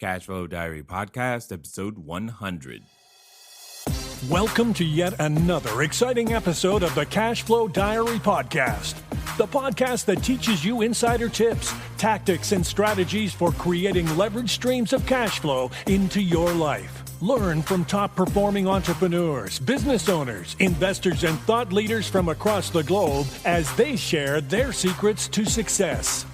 Cashflow Diary Podcast, episode 100. Welcome to yet another exciting episode of the Cashflow Diary Podcast, the podcast that teaches you insider tips, tactics, and strategies for creating leverage streams of cash flow into your life. Learn from top-performing entrepreneurs, business owners, investors, and thought leaders from across the globe as they share their secrets to success.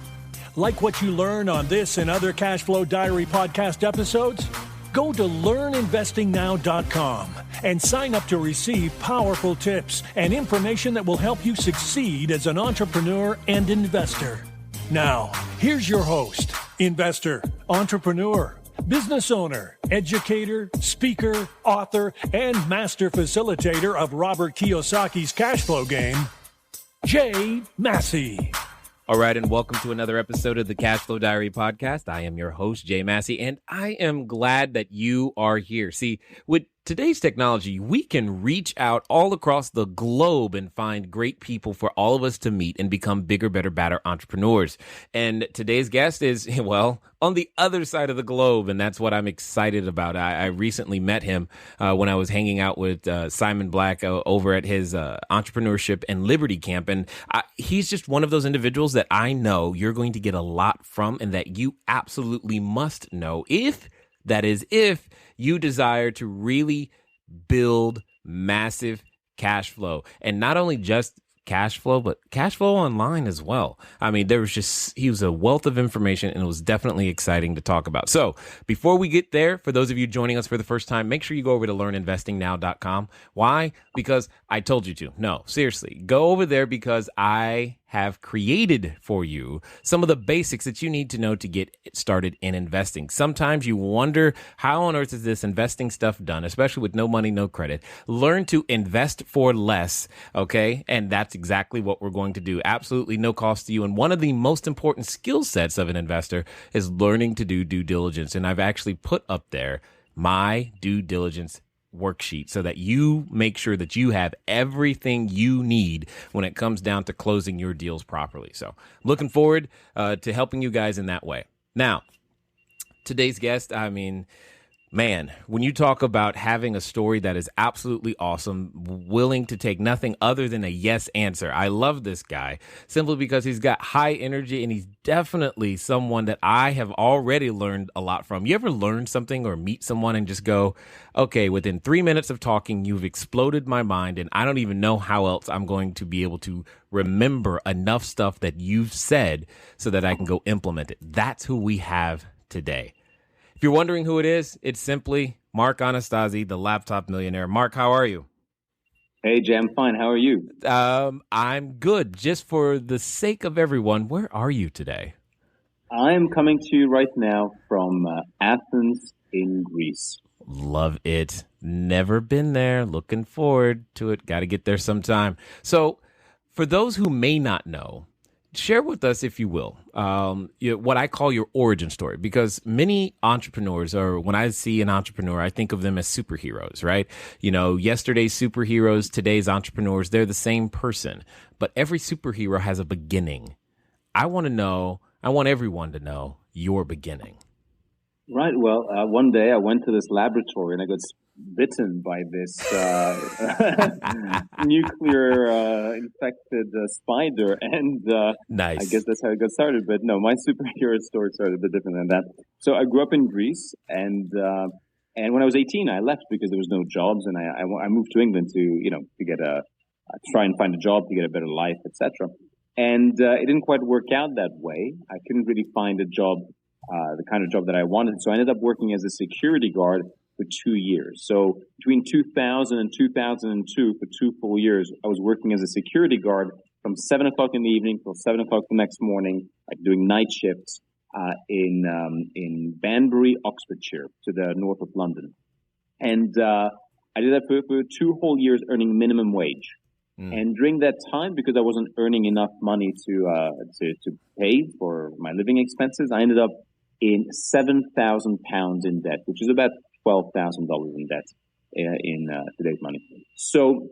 Like what you learn on this and other Cashflow Diary podcast episodes? Go to learninvestingnow.com and sign up to receive powerful tips and information that will help you succeed as an entrepreneur and investor. Now, here's your host, investor, entrepreneur, business owner, educator, speaker, author, and master facilitator of Robert Kiyosaki's cash flow game, Jay Massey. All right, and welcome to another episode of the Cashflow Diary Podcast. I am your host, Jay Massey, and I am glad that you are here. See, with today's technology, we can reach out all across the globe and find great people for all of us to meet and become bigger, better, badder entrepreneurs. And today's guest is, well, on the other side of the globe, and that's what I'm excited about. I recently met him when I was hanging out with Simon Black over at his Entrepreneurship and Liberty Camp, and he's just one of those individuals that I know you're going to get a lot from and that you absolutely must know if you desire to really build massive cash flow. And not only just cash flow, but cash flow online as well. I mean, he was a wealth of information, and it was definitely exciting to talk about. So before we get there, for those of you joining us for the first time, make sure you go over to learninvestingnow.com. Why? Because I told you to. No, seriously, go over there because I have created for you some of the basics that you need to know to get started in investing. Sometimes you wonder, how on earth is this investing stuff done, especially with no money, no credit? Learn to invest for less, okay? And that's exactly what we're going to do. Absolutely no cost to you. And one of the most important skill sets of an investor is learning to do due diligence. And I've actually put up there my due diligence worksheet so that you make sure that you have everything you need when it comes down to closing your deals properly. So looking forward to helping you guys in that way. Now, today's guest, I mean, man, when you talk about having a story that is absolutely awesome, willing to take nothing other than a yes answer, I love this guy simply because he's got high energy and he's definitely someone that I have already learned a lot from. You ever learn something or meet someone and just go, okay, within 3 minutes of talking, you've exploded my mind and I don't even know how else I'm going to be able to remember enough stuff that you've said so that I can go implement it. That's who we have today. If you're wondering who it is, it's simply Mark Anastasi, the Laptop Millionaire. Mark, how are you? Hey, Jay, I'm fine. How are you? I'm good. Just for the sake of everyone, where are you today? I'm coming to you right now from Athens in Greece. Love it. Never been there. Looking forward to it. Got to get there sometime. So for those who may not know, share with us, if you will, what I call your origin story, because many entrepreneurs, or when I see an entrepreneur, I think of them as superheroes, right? You know, yesterday's superheroes, today's entrepreneurs, they're the same person, but every superhero has a beginning. I want everyone to know your beginning. Right. Well, one day I went to this laboratory and I got bitten by this nuclear infected spider, and nice. I guess that's how it got started. But no, my superhero story started a bit different than that. So I grew up in Greece, and when I was 18, I left because there was no jobs, and I moved to England to get try and find a job to get a better life, etc. And it didn't quite work out that way. I couldn't really find a job. The kind of job that I wanted. So I ended up working as a security guard for 2 years. So between 2000 and 2002, for 2 full years, I was working as a security guard from 7 o'clock in the evening till 7 o'clock the next morning, like doing night shifts in Banbury, Oxfordshire, to the north of London. And I did that for 2 whole years, earning minimum wage. And during that time, because I wasn't earning enough money to pay for my living expenses, I ended up in £7,000 in debt, which is about $12,000 in debt in today's money. So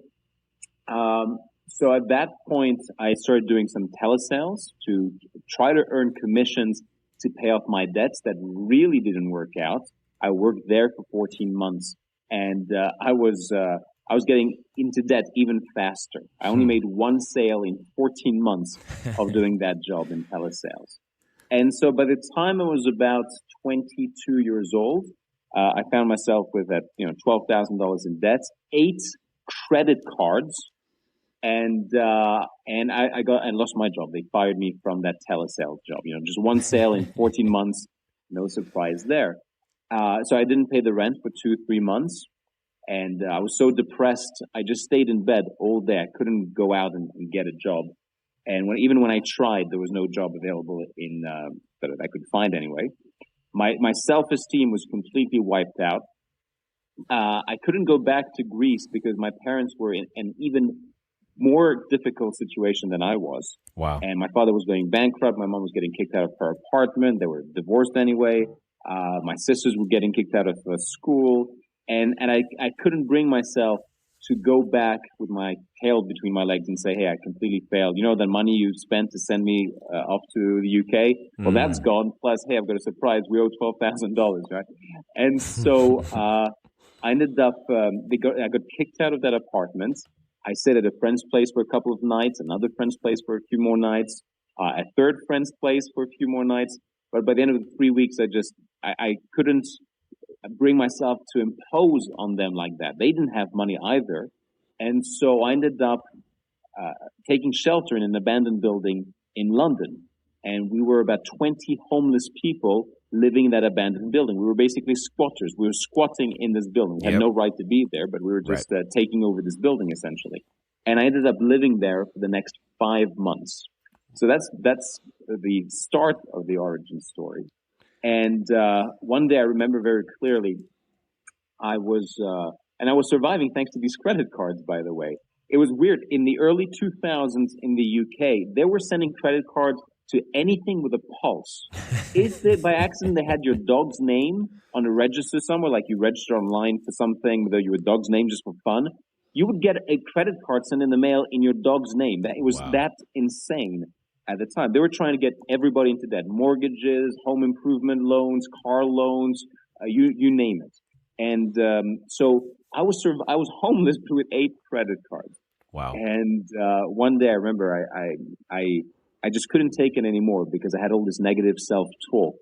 at that point, I started doing some telesales to try to earn commissions to pay off my debts that really didn't work out. I worked there for 14 months, and I was getting into debt even faster. I only made one sale in 14 months of doing that job in telesales. And so by the time I was about 22 years old, I found myself with that, $12,000 in debt, 8 credit cards, and I lost my job. They fired me from that telesales job. Just one sale in 14 months, no surprise there. So I didn't pay the rent for 2-3 months, and I was so depressed. I just stayed in bed all day. I couldn't go out and get a job. And even when I tried, there was no job available that I could find anyway. My self-esteem was completely wiped out. I couldn't go back to Greece because my parents were in an even more difficult situation than I was. Wow. And my father was going bankrupt. My mom was getting kicked out of her apartment. They were divorced anyway. My sisters were getting kicked out of school. And I couldn't bring myself to go back with my tail between my legs and say, hey, I completely failed. The money you spent to send me off to the UK, well, that's gone. Plus, hey, I've got a surprise. We owe $12,000, right? And so I ended up, I got kicked out of that apartment. I stayed at a friend's place for a couple of nights, another friend's place for a few more nights, a third friend's place for a few more nights. But by the end of the 3 weeks, I couldn't bring myself to impose on them like that. They didn't have money either. And so I ended up taking shelter in an abandoned building in London. And we were about 20 homeless people living in that abandoned building. We were basically squatters. We were squatting in this building. We had no right to be there, but we were just taking over this building essentially. And I ended up living there for the next 5 months. So that's the start of the origin story. And one day I remember very clearly, I was surviving thanks to these credit cards, by the way. It was weird. In the early 2000s in the UK, they were sending credit cards to anything with a pulse. If they, by accident, they had your dog's name on a register somewhere, like you register online for something with your dog's name just for fun, you would get a credit card sent in the mail in your dog's name. It was that insane at the time. They were trying to get everybody into debt. Mortgages, home improvement loans, car loans, you name it. And so I was homeless with 8 credit cards. Wow. And one day I remember I just couldn't take it anymore because I had all this negative self-talk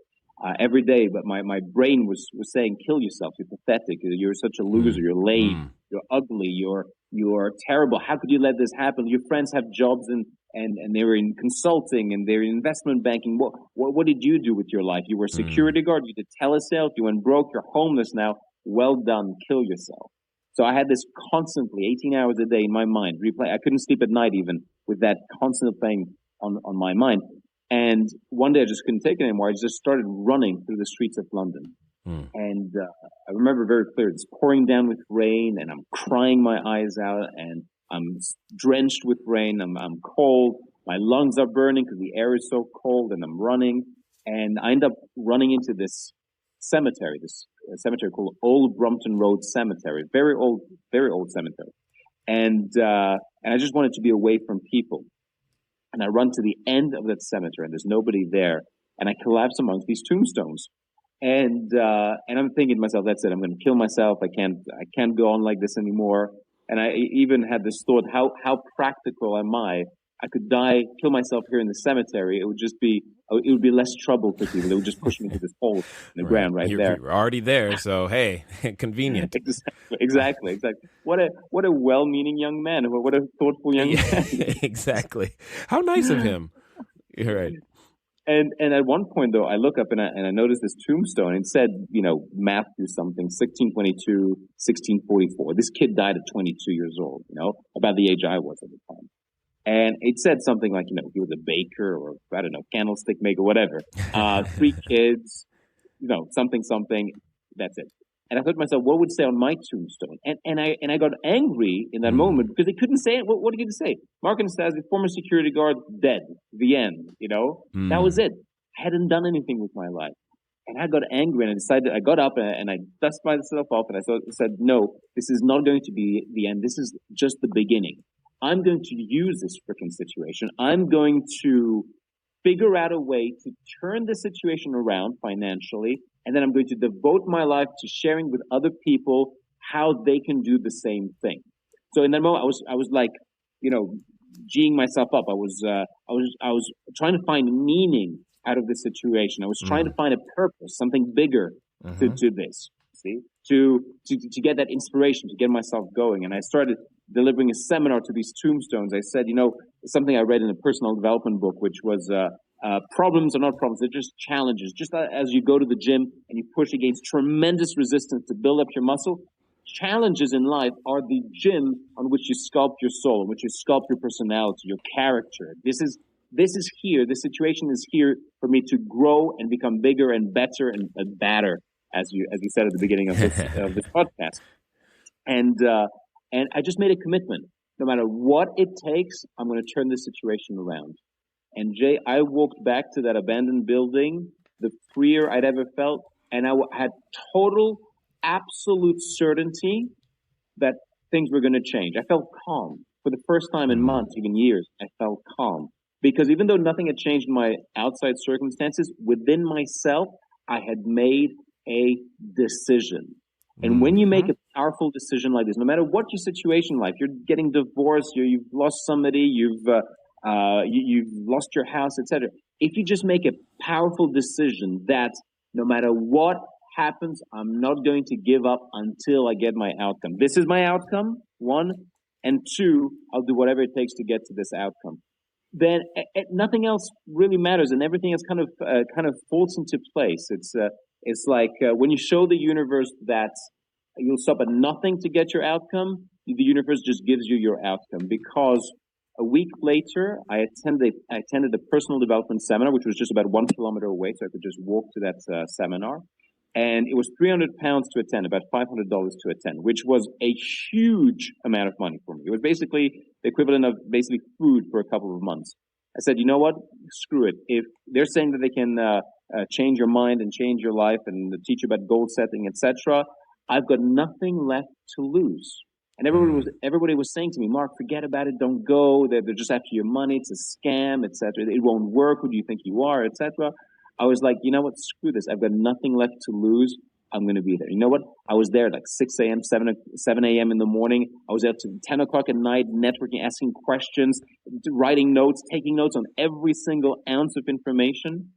every day. But my brain was saying, kill yourself. You're pathetic. You're such a loser. You're lame. You're ugly. You're terrible. How could you let this happen? Your friends have jobs and they were in consulting and they're in investment banking. What did you do with your life? You were a security guard. You did telesales. You went broke. You're homeless now. Well done. Kill yourself. So I had this constantly 18 hours a day in my mind. Replay. I couldn't sleep at night even with that constant thing on my mind. And one day I just couldn't take it anymore. I just started running through the streets of London. And I remember very clear, it's pouring down with rain and I'm crying my eyes out and I'm drenched with rain. I'm cold. My lungs are burning because the air is so cold and I'm running. And I end up running into this cemetery called Old Brompton Road Cemetery. Very old cemetery. And I just wanted to be away from people. And I run to the end of that cemetery and there's nobody there. And I collapse amongst these tombstones. And I'm thinking to myself, that's it. I'm going to kill myself. I can't go on like this anymore. And I even had this thought, how practical am I? I could die, kill myself here in the cemetery. It would be less trouble for people. They would just push me into this hole in the ground right there. You're already there, so hey, convenient. Exactly. What a well-meaning young man. What a thoughtful young man. Exactly. How nice of him. You're right. And at one point though, I look up and I noticed this tombstone. It said, Matthew something, 1622, 1644. This kid died at 22 years old. About the age I was at the time. And it said something like, he was a baker or, I don't know, candlestick maker, whatever. 3 kids, something, that's it. And I thought to myself, what would it say on my tombstone? And I got angry in that moment because they couldn't say it. What did it say? Mark Anastasi, former security guard, dead. The end, That was it. I hadn't done anything with my life. And I got angry and I got up and I dusted myself off and I said, no, this is not going to be the end. This is just the beginning. I'm going to use this freaking situation. I'm going to figure out a way to turn the situation around financially, and then I'm going to devote my life to sharing with other people how they can do the same thing. So in that moment, I was like, G'ing myself up. I was trying to find meaning out of the situation. I was trying to find a purpose, something bigger to this. See, to get that inspiration, to get myself going. And I started delivering a seminar to these tombstones. I said, something I read in a personal development book, which was problems are not problems; they're just challenges. Just as you go to the gym and you push against tremendous resistance to build up your muscle. Challenges in life are the gym on which you sculpt your soul, on which you sculpt your personality, your character. This is here. This situation is here for me to grow and become bigger and better and badder, as you said at the beginning of this podcast. And I just made a commitment. No matter what it takes, I'm going to turn this situation around. And Jay, I walked back to that abandoned building, the freer I'd ever felt, and I had total, absolute certainty that things were going to change. I felt calm. For the first time in months, even years, I felt calm. Because even though nothing had changed in my outside circumstances, within myself, I had made a decision. And when you make a powerful decision like this, no matter what your situation like, you're getting divorced, you've lost somebody, you've lost your house, etc. If you just make a powerful decision that no matter what happens, I'm not going to give up until I get my outcome. This is my outcome, one, and two, I'll do whatever it takes to get to this outcome. Then nothing else really matters, and everything else kind of falls into place. It's like when you show the universe that you'll stop at nothing to get your outcome, the universe just gives you your outcome. Because a week later, I attended a personal development seminar, which was just about 1 kilometer away, so I could just walk to that seminar. And it was £300 to attend, about $500 to attend, which was a huge amount of money for me. It was basically the equivalent of basically food for a couple of months. I said, you know what? Screw it. If they're saying that they can change your mind and change your life and teach you about goal setting, etc., I've got nothing left to lose. And everybody was saying to me, Mark, forget about it. Don't go. They're just after your money. It's a scam, etc. It won't work. Who do you think you are, etc. I was like, you know what? Screw this. I've got nothing left to lose. I'm going to be there. You know what? I was there like 6 a.m., 7 a.m. in the morning. I was there till 10 o'clock at night, networking, asking questions, writing notes, taking notes on every single ounce of information.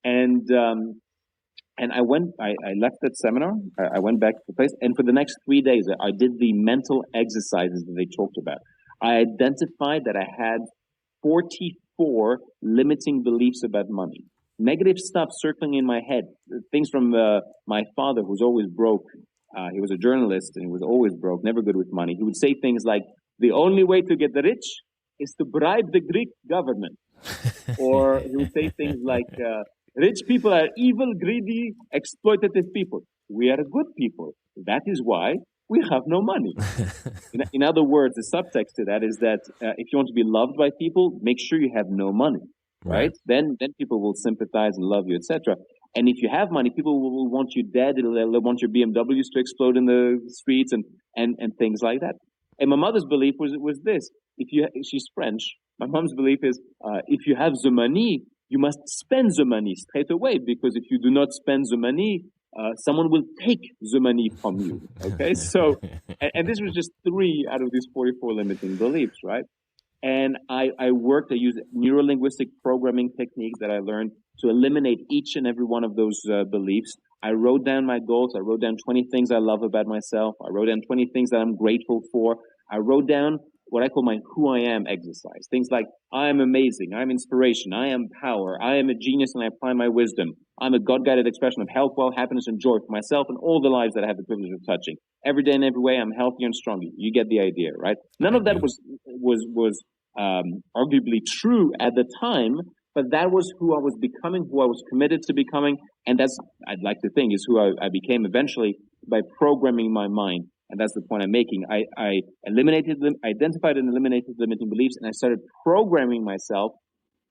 And I left that seminar. I went back to the place. And for the next 3 days, I did the mental exercises that they talked about. I identified that I had 44 limiting beliefs about money. Negative stuff circling in my head, things from my father, who's always broke. He was a journalist and he was always broke, never good with money. He would say things like, the only way to get rich is to bribe the Greek government. Or he would say things like, rich people are evil, greedy, exploitative people. We are good people. That is why we have no money. In other words, the subtext to that is that if you want to be loved by people, make sure you have no money. Right? Then people will sympathize and love you, etc. And if you have money, people will want you dead. They'll want your BMWs to explode in the streets and things like that. And my mother's belief was this: she's French. My mom's belief is if you have the money, you must spend the money straight away, because if you do not spend the money, someone will take the money from you. Okay, so and this was just 3 out of these 44 limiting beliefs, right? And I used neuro-linguistic programming techniques that I learned to eliminate each and every one of those beliefs. I wrote down my goals. I wrote down 20 things I love about myself. I wrote down 20 things that I'm grateful for. I wrote down what I call my who I am exercise. Things like, I am amazing. I am inspiration. I am power. I am a genius and I apply my wisdom. I'm a God-guided expression of health, wealth, happiness, and joy for myself and all the lives that I have the privilege of touching. Every day and every way, I'm healthier and stronger. You get the idea, right? None of that was arguably true at the time, but that was who I was becoming, who I was committed to becoming, and that's, I'd like to think, is who I became eventually by programming my mind. And that's the point I'm making. I identified and eliminated limiting beliefs, and I started programming myself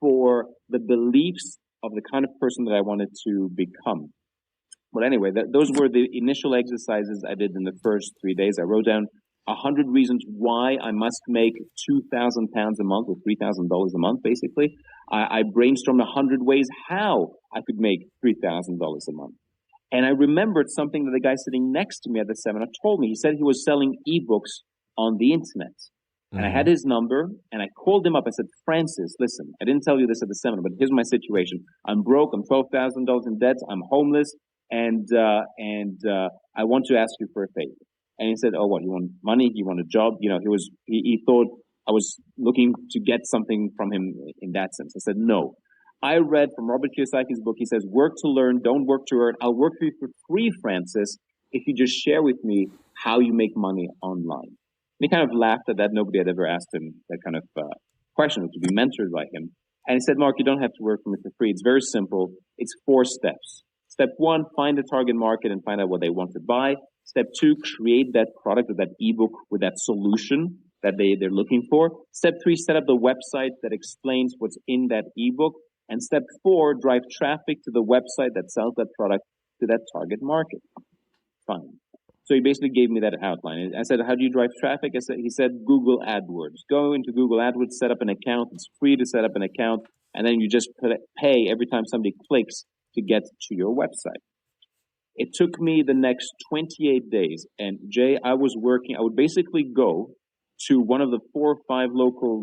for the beliefs of the kind of person that I wanted to become. But anyway, those were the initial exercises I did in the first 3 days. I wrote down 100 reasons why I must make £2,000 a month or $3,000 a month, basically. I brainstormed 100 ways how I could make $3,000 a month. And I remembered something that the guy sitting next to me at the seminar told me. He said he was selling ebooks on the internet. And I had his number, and I called him up. I said, Francis, listen, I didn't tell you this at the seminar, but here's my situation. I'm broke. I'm $12,000 in debt. I'm homeless, and I want to ask you for a favor. And he said, oh, what, you want money? You want a job? You know, he thought I was looking to get something from him in that sense. I said, no. I read from Robert Kiyosaki's book. He says, work to learn, don't work to earn. I'll work for you for free, Francis, if you just share with me how you make money online. And he kind of laughed at that. Nobody had ever asked him that kind of question, to be mentored by him. And he said, Mark, you don't have to work for me for free. It's very simple. It's 4 steps. Step 1, find the target market and find out what they want to buy. Step 2, create that product or that ebook with that solution that they're looking for. Step 3, set up the website that explains what's in that ebook. And step 4, drive traffic to the website that sells that product to that target market. Fine. So he basically gave me that outline. I said, how do you drive traffic? He said, Google AdWords. Go into Google AdWords, set up an account. It's free to set up an account. And then you just pay every time somebody clicks to get to your website. It took me the next 28 days. And Jay, I would basically go to one of the 4 or 5 local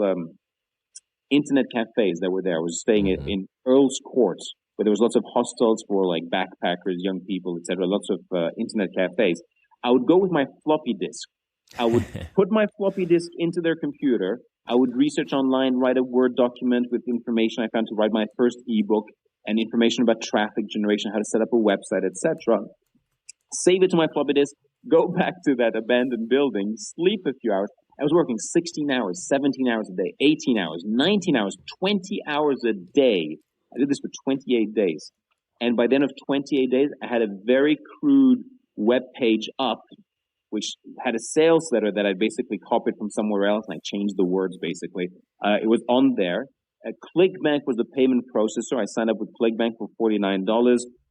internet cafes that were there. I was staying in Earl's Court, where there was lots of hostels for like backpackers, young people, etc. Lots of internet cafes. I would go with my floppy disk. I would put my floppy disk into their computer. I would research online, write a Word document with information I found to write my first ebook and information about traffic generation, how to set up a website, etc. Save it to my floppy disk, go back to that abandoned building, sleep a few hours. I was working 16 hours, 17 hours a day, 18 hours, 19 hours, 20 hours a day. I did this for 28 days. And by the end of 28 days, I had a very crude web page up, which had a sales letter that I basically copied from somewhere else, and I changed the words, basically. It was on there. ClickBank was the payment processor. I signed up with ClickBank for $49,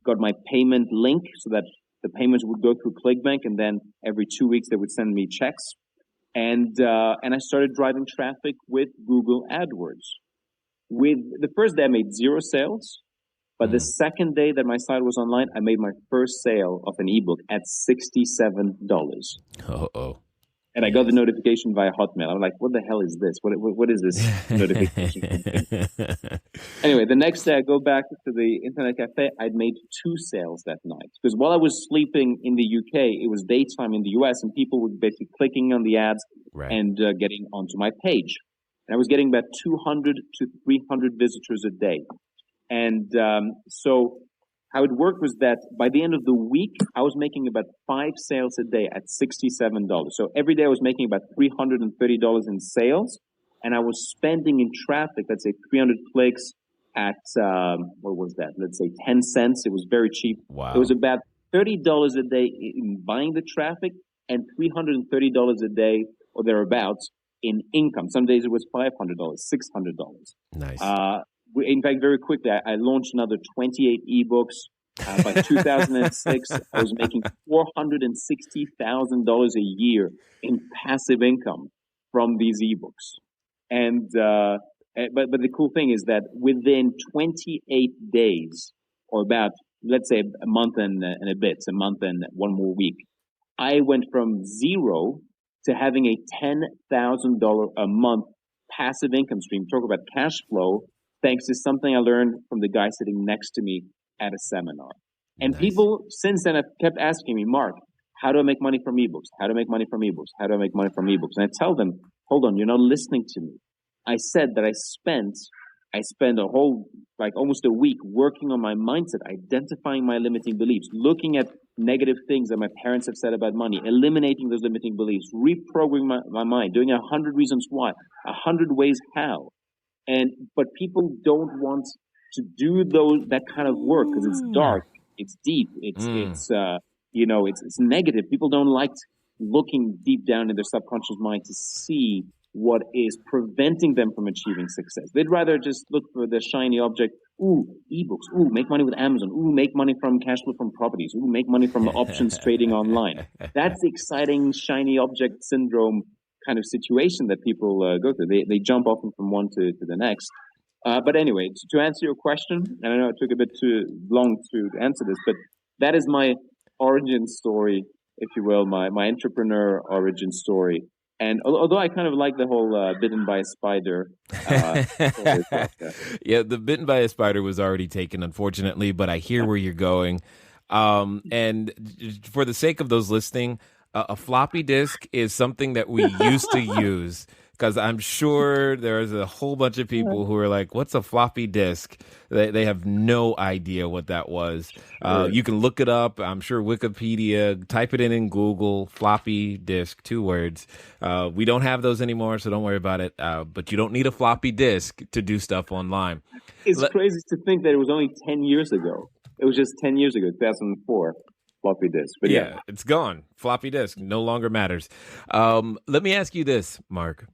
got my payment link so that the payments would go through ClickBank, and then every 2 weeks they would send me checks. And I started driving traffic with Google AdWords. With the first day, I made 0 sales. But the second day that my site was online, I made my first sale of an ebook at $67. Uh-oh. And I got the notification via Hotmail. I'm like, what the hell is this? What is this notification? Anyway, the next day I go back to the internet cafe. I'd made 2 sales that night. Because while I was sleeping in the UK, it was daytime in the US, and people were basically clicking on the ads and getting onto my page. And I was getting about 200 to 300 visitors a day. And so how it worked was that by the end of the week, I was making about 5 sales a day at $67. So every day I was making about $330 in sales, and I was spending in traffic, let's say 300 clicks at, what was that? Let's say 10 cents. It was very cheap. Wow. It was about $30 a day in buying the traffic and $330 a day or thereabouts in income. Some days it was $500, $600. Nice. In fact, very quickly, I launched another 28 ebooks. By 2006, I was making $460,000 a year in passive income from these ebooks. And but the cool thing is that within 28 days, or about, let's say, a month and a bit, a month and 1 more week, I went from 0 to having a $10,000 a month passive income stream. Talk about cash flow. Thanks to something I learned from the guy sitting next to me at a seminar. And people since then have kept asking me, Mark, how do I make money from ebooks? How do I make money from ebooks? How do I make money from ebooks? And I tell them, hold on, you're not listening to me. I said that I spent a whole, like almost a week working on my mindset, identifying my limiting beliefs, looking at negative things that my parents have said about money, eliminating those limiting beliefs, reprogramming my mind, doing 100 reasons why, 100 ways how. But people don't want to do that kind of work because it's dark, it's deep, it's negative. People don't like looking deep down in their subconscious mind to see what is preventing them from achieving success. They'd rather just look for the shiny object Ooh, ebooks. Ooh, make money with Amazon. Ooh, make money from cash flow from properties. Ooh, make money from options trading online. That's the exciting, shiny object syndrome kind of situation that people go through. They jump often from one to the next. But anyway, to answer your question, and I know it took a bit too long to answer this, but that is my origin story, if you will, my entrepreneur origin story. And although I kind of like the whole bitten by a spider story, Yeah, the bitten by a spider was already taken, unfortunately, but I hear where you're going. And for the sake of those listening, a floppy disk is something that we used to use, because I'm sure there's a whole bunch of people who are like, what's a floppy disk? They have no idea what that was. Sure. You can look it up. I'm sure Wikipedia, type it in Google, floppy disk, 2 words. We don't have those anymore, so don't worry about it. But you don't need a floppy disk to do stuff online. It's crazy to think that it was only 10 years ago. It was just 10 years ago, 2004. Floppy disk. But yeah, it's gone. Floppy disk no longer matters. Let me ask you this, Mark.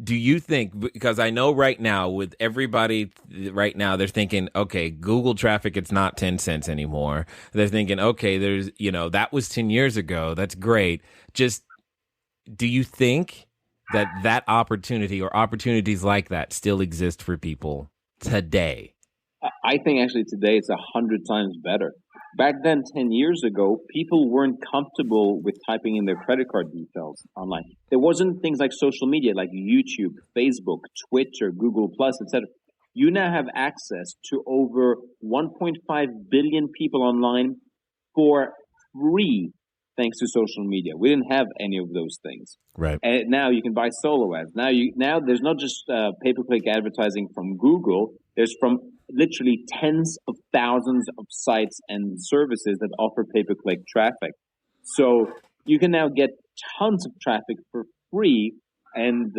Do you think, because I know right now with everybody right now, they're thinking, okay, Google traffic, it's not 10 cents anymore. They're thinking, okay, there's, that was 10 years ago. That's great. Just, do you think that opportunity or opportunities like that still exist for people today? I think actually today it's 100 times better. Back then, 10 years ago, people weren't comfortable with typing in their credit card details online. There wasn't things like social media like YouTube, Facebook, Twitter, Google+, etc. You now have access to over 1.5 billion people online for free, thanks to social media. We didn't have any of those things. Right. And now you can buy solo ads. Now there's not just pay-per-click advertising from Google. There's from literally tens of thousands of sites and services that offer pay-per-click traffic. So you can now get tons of traffic for free, and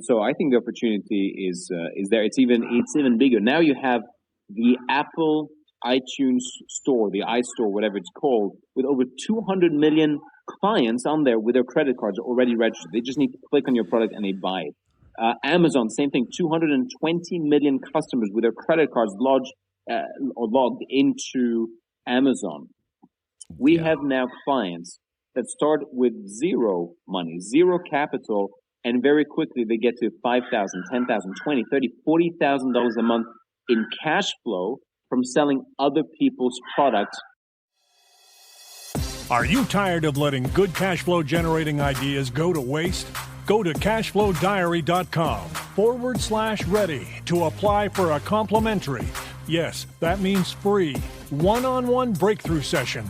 so I think the opportunity is there. It's even bigger. Now you have the Apple iTunes store, the iStore, whatever it's called, with over 200 million clients on there with their credit cards already registered. They just need to click on your product and they buy it. Amazon, same thing, 220 million customers with their credit cards logged into Amazon. We have now clients that start with zero money, zero capital, and very quickly they get to $5,000, $10,000, $20,000, $30,000, $40,000 a month in cash flow from selling other people's products. Are you tired of letting good cash flow generating ideas go to waste? Go to cashflowdiary.com/ready to apply for a complimentary, yes, that means free, one-on-one breakthrough session.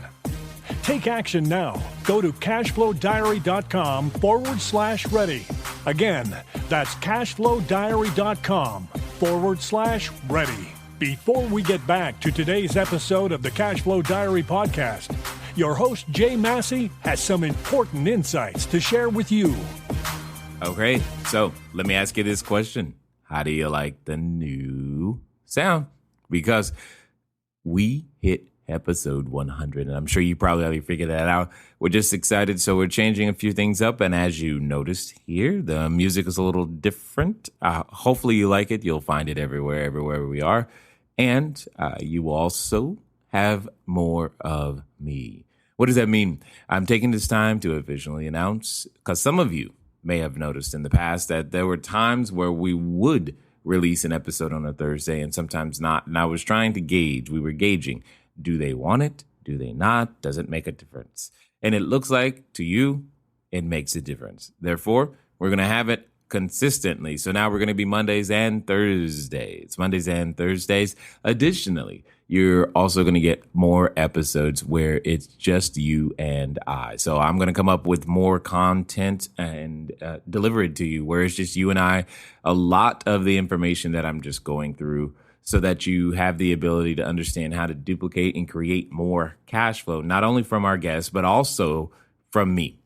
Take action now. Go to cashflowdiary.com/ready. Again, that's cashflowdiary.com/ready. Before we get back to today's episode of the Cashflow Diary podcast, your host Jay Massey has some important insights to share with you. Okay, so let me ask you this question. How do you like the new sound? Because we hit episode 100, and I'm sure you probably already figured that out. We're just excited, so we're changing a few things up, and as you noticed here, the music is a little different. Hopefully you like it. You'll find it everywhere we are. And you also have more of me. What does that mean? I'm taking this time to officially announce, because some of you may have noticed in the past that there were times where we would release an episode on a Thursday and sometimes not. And I was trying to gauge, we were gauging, do they want it? Do they not? Does it make a difference? And it looks like to you, it makes a difference. Therefore, we're going to have it consistently. So now we're going to be Mondays and Thursdays. Additionally, you're also going to get more episodes where it's just you and I. So I'm going to come up with more content and deliver it to you where it's just you and I, a lot of the information that I'm just going through so that you have the ability to understand how to duplicate and create more cash flow, not only from our guests, but also from me.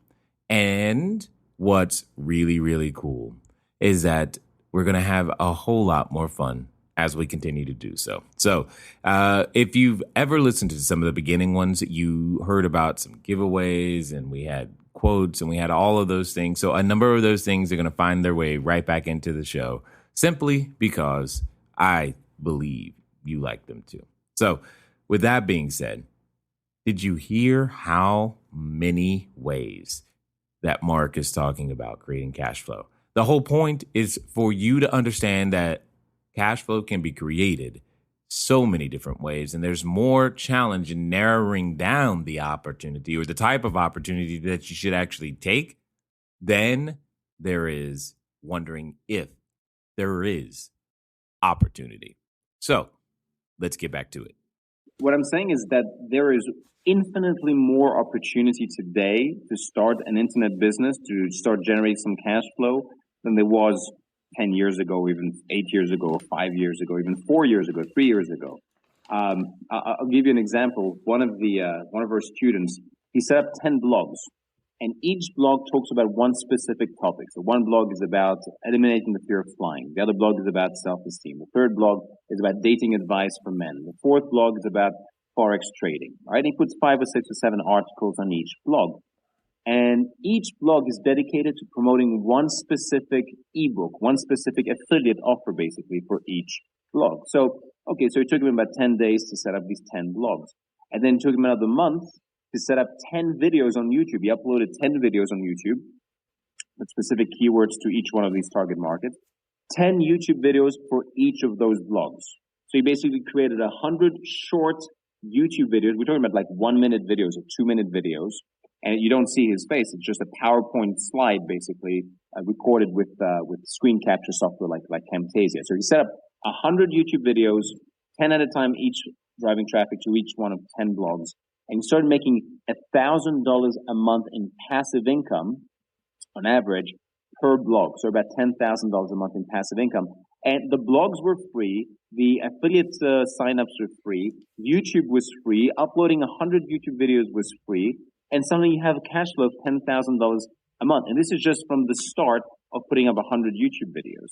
And what's really, really cool is that we're going to have a whole lot more fun as we continue to do so. So if you've ever listened to some of the beginning ones, you heard about some giveaways and we had quotes and we had all of those things. So a number of those things are going to find their way right back into the show simply because I believe you like them too. So with that being said, did you hear how many ways that Mark is talking about creating cash flow? The whole point is for you to understand that cash flow can be created so many different ways, and there's more challenge in narrowing down the opportunity or the type of opportunity that you should actually take than there is wondering if there is opportunity. So let's get back to it. What I'm saying is that there is infinitely more opportunity today to start an internet business, to start generating some cash flow than there was 10 years ago, even 8 years ago, 5 years ago, even 4 years ago, 3 years ago. I'll give you an example. One of our students, he set up 10 blogs, and each blog talks about one specific topic. So one blog is about eliminating the fear of flying. The other blog is about self-esteem. The third blog is about dating advice for men. The fourth blog is about Forex trading. All right? He puts 5 or 6 or 7 articles on each blog. And each blog is dedicated to promoting one specific ebook, one specific affiliate offer, basically, for each blog. So it took him about 10 days to set up these 10 blogs. And then it took him another month to set up 10 videos on YouTube. He uploaded 10 videos on YouTube with specific keywords to each one of these target markets. 10 YouTube videos for each of those blogs. So he basically created 100 short YouTube videos. We're talking about like 1-minute videos or 2-minute videos. And you don't see his face. It's just a PowerPoint slide, basically, recorded with screen capture software like Camtasia. So he set up 100 YouTube videos, 10 at a time each, driving traffic to each one of 10 blogs. And he started making $1,000 a month in passive income, on average, per blog. So about $10,000 a month in passive income. And the blogs were free. The affiliate signups were free. YouTube was free. Uploading 100 YouTube videos was free. And suddenly you have a cash flow of $10,000 a month. And this is just from the start of putting up 100 YouTube videos.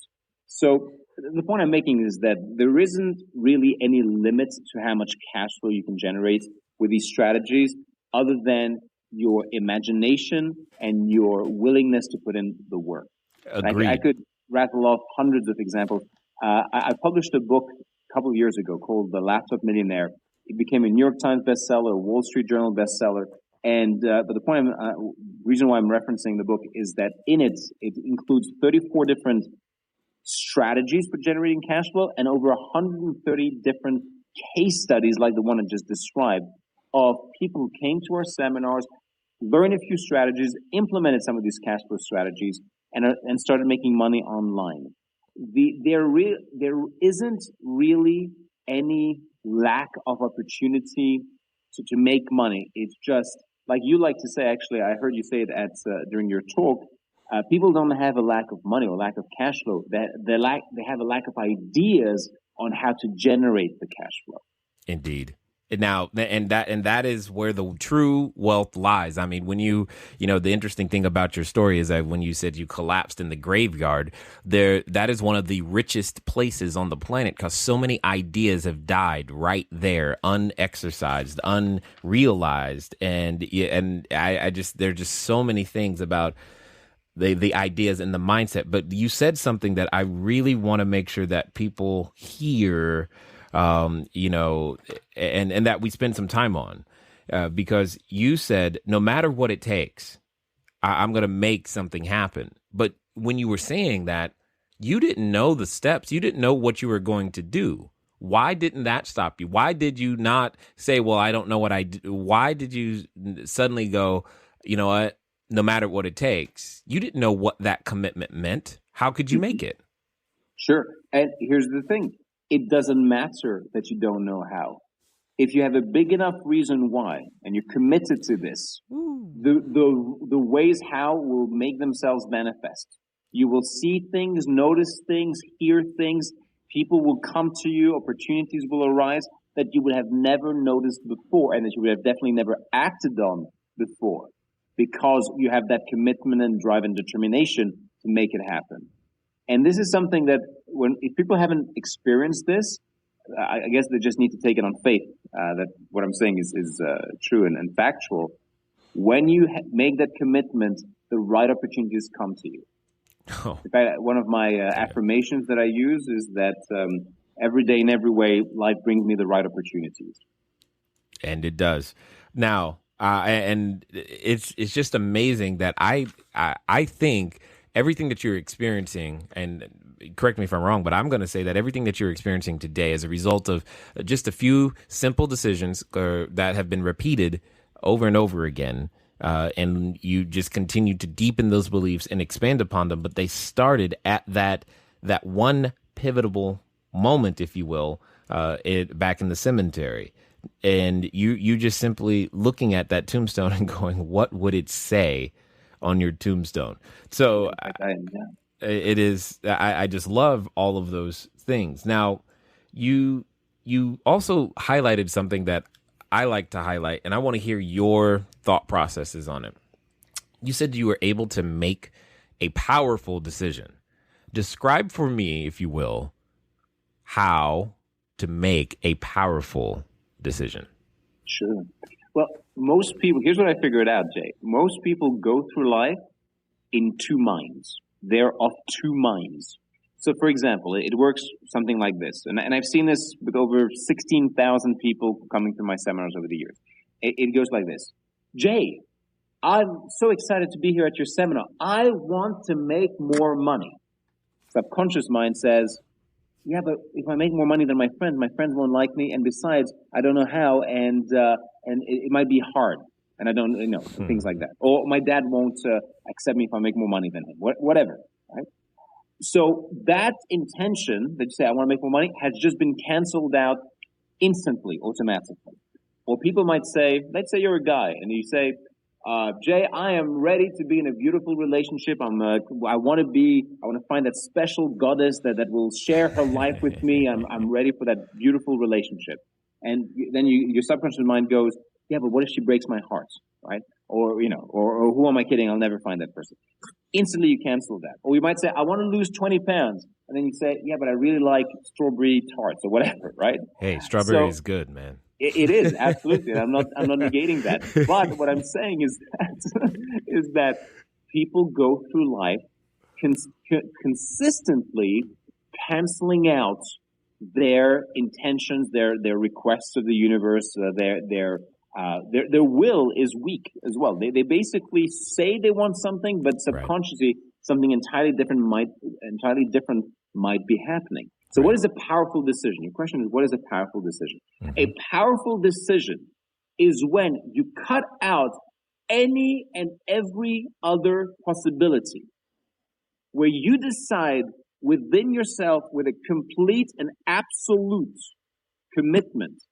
So the point I'm making is that there isn't really any limit to how much cash flow you can generate with these strategies other than your imagination and your willingness to put in the work. Agreed. I could rattle off hundreds of examples. I published a book a couple of years ago called The Laptop Millionaire. It became a New York Times bestseller, a Wall Street Journal bestseller. And but the point, reason why I'm referencing the book is that in it includes 34 different strategies for generating cash flow and over 130 different case studies like the one I just described of people who came to our seminars, learned a few strategies, implemented some of these cash flow strategies, and started making money online. There isn't really any lack of opportunity to make money. It's just, like you like to say, actually, I heard you say it during your talk, people don't have a lack of money or lack of cash flow. They have a lack of ideas on how to generate the cash flow. Indeed. Now, and that is where the true wealth lies. I mean, when the interesting thing about your story is that when you said you collapsed in the graveyard, that is one of the richest places on the planet because so many ideas have died right there, unexercised, unrealized, and there are just so many things about the ideas and the mindset. But you said something that I really want to make sure that people hear. And that we spend some time on, because you said, no matter what it takes, I'm going to make something happen. But when you were saying that, you didn't know the steps. You didn't know what you were going to do. Why didn't that stop you? Why did you not say, well, I don't know what I do? Why did you suddenly go, you know what, no matter what it takes? You didn't know what that commitment meant. How could you make it? Sure. And here's the thing. It doesn't matter that you don't know how. If you have a big enough reason why, and you're committed to this, the ways how will make themselves manifest. You will see things, notice things, hear things. People will come to you. Opportunities will arise that you would have never noticed before and that you would have definitely never acted on before because you have that commitment and drive and determination to make it happen. And this is something that if people haven't experienced this, I guess they just need to take it on faith, that what I'm saying is true and factual. When you make that commitment, the right opportunities come to you. Oh. In fact, one of my affirmations that I use is that every day in every way, life brings me the right opportunities. And it does. Now, and it's just amazing that I think everything that you're experiencing, and correct me if I'm wrong, but I'm going to say that everything that you're experiencing today is a result of just a few simple decisions that have been repeated over and over again. And you just continue to deepen those beliefs and expand upon them. But they started at that one pivotal moment, if you will, back in the cemetery. And you just simply looking at that tombstone and going, what would it say on your tombstone? So it is, I just love all of those things. Now, you also highlighted something that I like to highlight, and I want to hear your thought processes on it. You said you were able to make a powerful decision. Describe for me, if you will, how to make a powerful decision. Sure. Well, most people, here's what I figured out, Jay. Most people go through life in two minds. They're of two minds. So, for example, it works something like this. And I've seen this with over 16,000 people coming through my seminars over the years. It goes like this. Jay, I'm so excited to be here at your seminar. I want to make more money. Subconscious mind says, yeah, but if I make more money than my friends won't like me. And besides, I don't know how, and it might be hard. And I don't, things like that. Or my dad won't accept me if I make more money than him. Whatever, right? So that intention that you say, I want to make more money, has just been canceled out instantly, automatically. Or people might say, let's say you're a guy, and you say, Jay, I am ready to be in a beautiful relationship. I want to find that special goddess that will share her life with me. I'm ready for that beautiful relationship. And then your subconscious mind goes, yeah, but what if she breaks my heart, right? Or who am I kidding? I'll never find that person. Instantly you cancel that. Or you might say, I want to lose 20 pounds. And then you say, yeah, but I really like strawberry tarts or whatever, right? Hey, strawberry is good, man. It is, absolutely. I'm not negating that. But what I'm saying is that people go through life consistently canceling out their intentions, their requests of the universe, their will is weak as well. They basically say they want something, but subconsciously something entirely different might be happening. So what is a powerful decision? Your question is, what is a powerful decision? Mm-hmm. A powerful decision is when you cut out any and every other possibility, where you decide within yourself with a complete and absolute commitment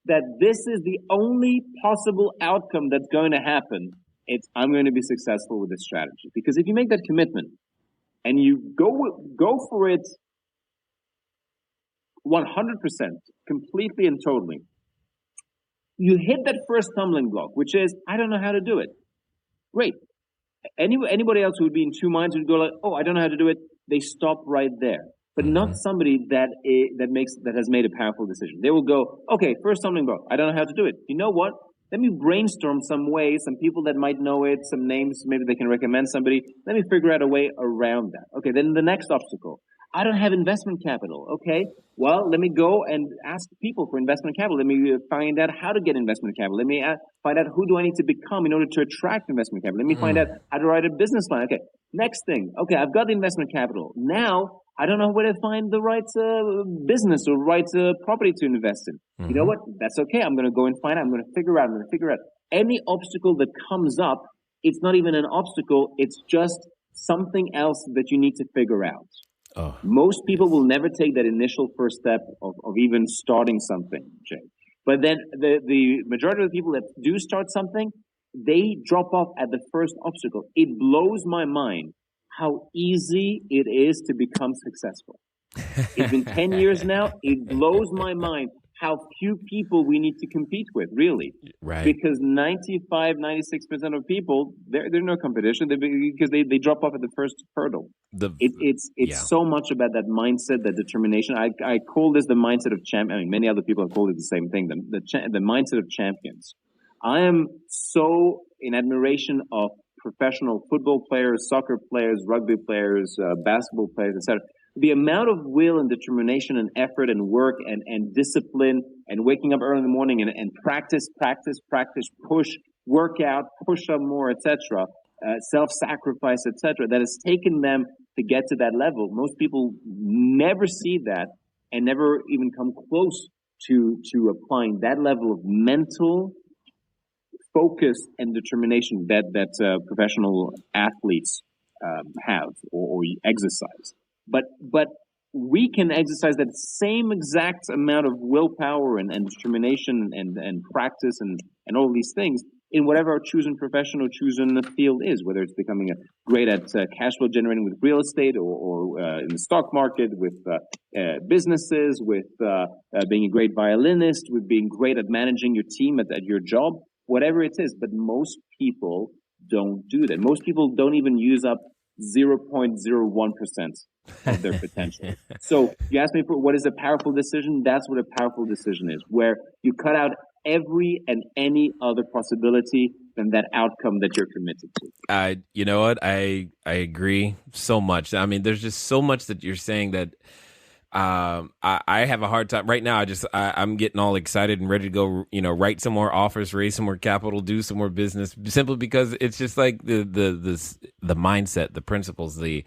that this is the only possible outcome that's going to happen. I'm going to be successful with this strategy. Because if you make that commitment and you go for it 100%, completely and totally, you hit that first stumbling block, which is, I don't know how to do it. Great. Anybody else who would be in two minds would go like, oh, I don't know how to do it. They stop right there. But not somebody that has made a powerful decision. They will go, okay, first stumbling block. I don't know how to do it. You know what? Let me brainstorm some ways, some people that might know it, some names, maybe they can recommend somebody. Let me figure out a way around that. Okay, then the next obstacle. I don't have investment capital. Okay, well, let me go and ask people for investment capital. Let me find out how to get investment capital. Let me find out who do I need to become in order to attract investment capital. Let me find out how to write a business plan. Okay, next thing. Okay, I've got the investment capital. Now, I don't know where to find the right business or right property to invest in. Mm-hmm. You know what? That's okay. I'm going to go and find out. I'm going to figure out. Any obstacle that comes up, it's not even an obstacle. It's just something else that you need to figure out. Oh. Most people will never take that initial first step of even starting something, Jay. But then the majority of the people that do start something, they drop off at the first obstacle. It blows my mind how easy it is to become successful. It's been 10 years now. It blows my mind how few people we need to compete with, really. Right. Because 95, 96% of people, there's no competition because they drop off at the first hurdle. It's so much about that mindset, that determination. I call this the mindset of champion. I mean, many other people have called it the same thing, the mindset of champions. I am so in admiration of professional football players, soccer players, rugby players, basketball players, etc., the amount of will and determination and effort and work and discipline and waking up early in the morning and practice, push, work out, push up more, etc., self-sacrifice, etc., that has taken them to get to that level. Most people never see that and never even come close to applying that level of mental focus and determination that professional athletes have or exercise. But we can exercise that same exact amount of willpower and determination and practice and all of these things in whatever our chosen profession or chosen field is, whether it's becoming great at cash flow generating with real estate or in the stock market, with businesses, with being a great violinist, with being great at managing your team at your job, whatever it is. But most people don't do that. Most people don't even use up 0.01% of their potential. So you ask me for what is a powerful decision? That's what a powerful decision is, where you cut out every and any other possibility than that outcome that you're committed to. You know what? I agree so much. I mean, there's just so much that you're saying that I have a hard time right now. I'm getting all excited and ready to go, write some more offers, raise some more capital, do some more business, simply because it's just like the mindset, the principles, the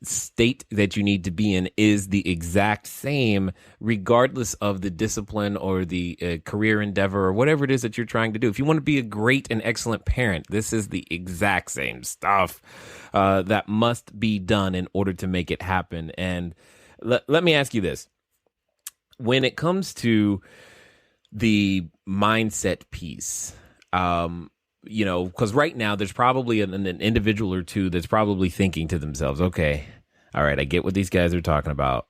state that you need to be in is the exact same, regardless of the discipline or the career endeavor or whatever it is that you're trying to do. If you want to be a great and excellent parent, this is the exact same stuff that must be done in order to make it happen. And let me ask you this. When it comes to the mindset piece, because right now there's probably an individual or two that's probably thinking to themselves, okay, all right, I get what these guys are talking about.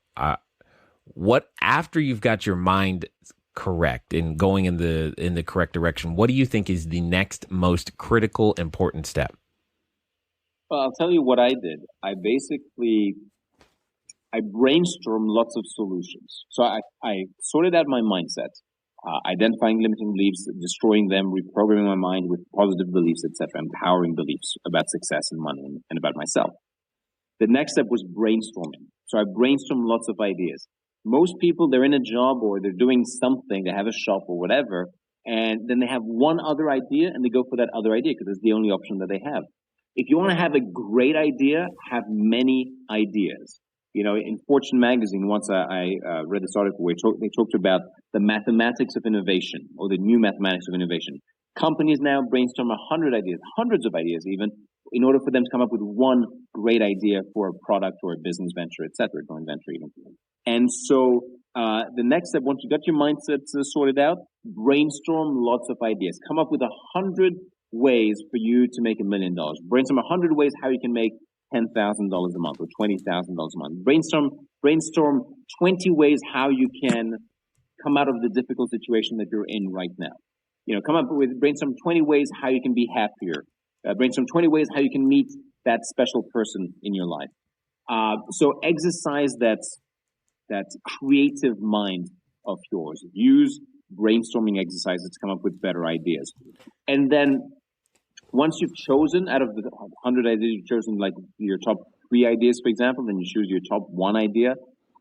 What after you've got your mind correct and going in the correct direction, what do you think is the next most critical, important step? Well, I'll tell you what I did. I brainstormed lots of solutions. So I sorted out my mindset, identifying limiting beliefs, destroying them, reprogramming my mind with positive beliefs, etc., empowering beliefs about success and money and about myself. The next step was brainstorming. So I brainstormed lots of ideas. Most people, they're in a job or they're doing something, they have a shop or whatever, and then they have one other idea and they go for that other idea because it's the only option that they have. If you want to have a great idea, have many ideas. In Fortune magazine, once I read this article where they talked about the mathematics of innovation, or the new mathematics of innovation. Companies now brainstorm 100 ideas, hundreds of ideas even, in order for them to come up with one great idea for a product or a business venture, etc., joint venture even. And so the next step, once you got your mindset sorted out, brainstorm lots of ideas. Come up with 100 ways for you to make $1 million. Brainstorm 100 ways how you can make $10,000 a month or $20,000 a month. Brainstorm 20 ways how you can come out of the difficult situation that you're in right now. Brainstorm 20 ways how you can be happier. Brainstorm 20 ways how you can meet that special person in your life. So exercise that creative mind of yours. Use brainstorming exercises to come up with better ideas. And then once you've chosen, out of the 100 ideas, you've chosen like your top 3 ideas, for example, then you choose your top 1 idea.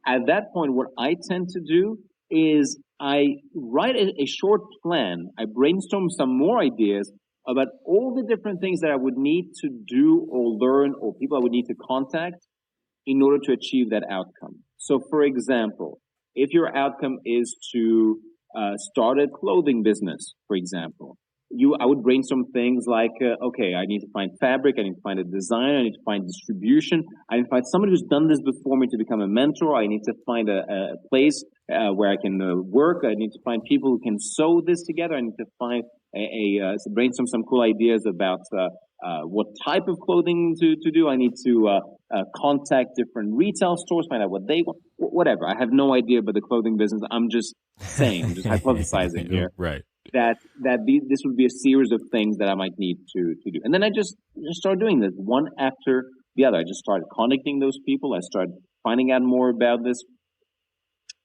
At that point, what I tend to do is I write a short plan. I brainstorm some more ideas about all the different things that I would need to do or learn or people I would need to contact in order to achieve that outcome. So, for example, if your outcome is to start a clothing business, for example, I would brainstorm things like, okay, I need to find fabric, I need to find a designer, I need to find distribution, I need to find somebody who's done this before me to become a mentor, I need to find a place where I can work, I need to find people who can sew this together, I need to find brainstorm some cool ideas about what type of clothing to do, I need to contact different retail stores, find out what they want, whatever. I have no idea about the clothing business, I'm just saying, I'm just hypothesizing here. Right. This would be a series of things that I might need to do. And then I just started doing this one after the other. I just started contacting those people. I started finding out more about this.